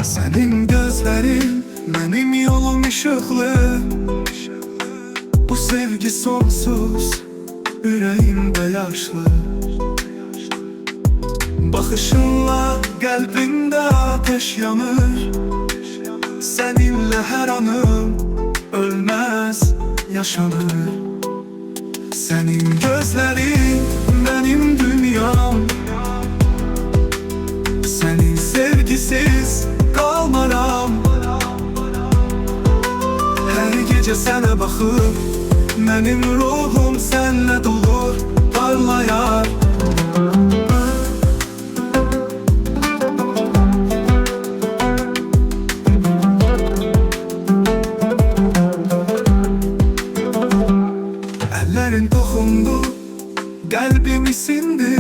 Senin gözlerin benim yolum ışıklı. Bu sevgi sonsuz, yüreğimde yaşlı. Bakışınla kalbimde ateş yanır. Seninle her anım ölmez, yaşanır. Senin gözlerin benim dünyam. Senin sevgisiz kalmaram. Her gece sana bakıp benim ruhum senle dolur, parlayar. Ellerin dokundu, kalbimi sindi.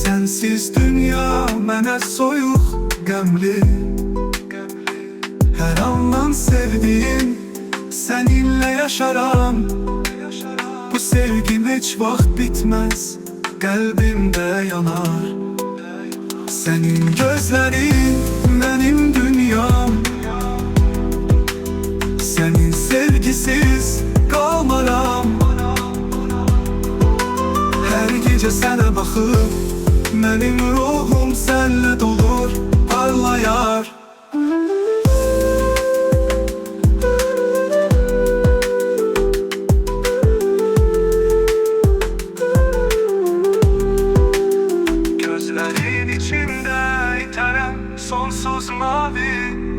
Sensiz dünya mənə soyuq, qəmli. Hər andan sevdiğim, seninle yaşaram. Bu sevgim heç vaxt bitmez, kalbimde yanar. Senin gözlerin benim dünyam. Senin sevgisiz kalmaram. Her gece sana bakıp benim ruhum senle dolur, parlayar. Gözlerin içimde iterem sonsuz mavi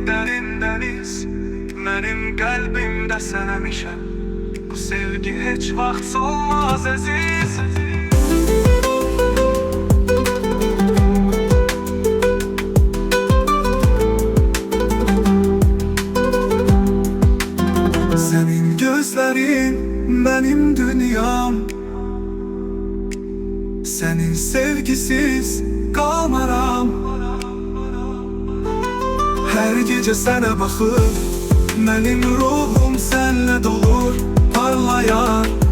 derin deniz. Benim kalbimde sen emişem. Bu sevgi hiç vaxt solmaz aziz. Senin gözlerin benim dünyam. Senin sevgisiz kalmaram. Her gece sana bakıp benim ruhum senle dolur, parlayar.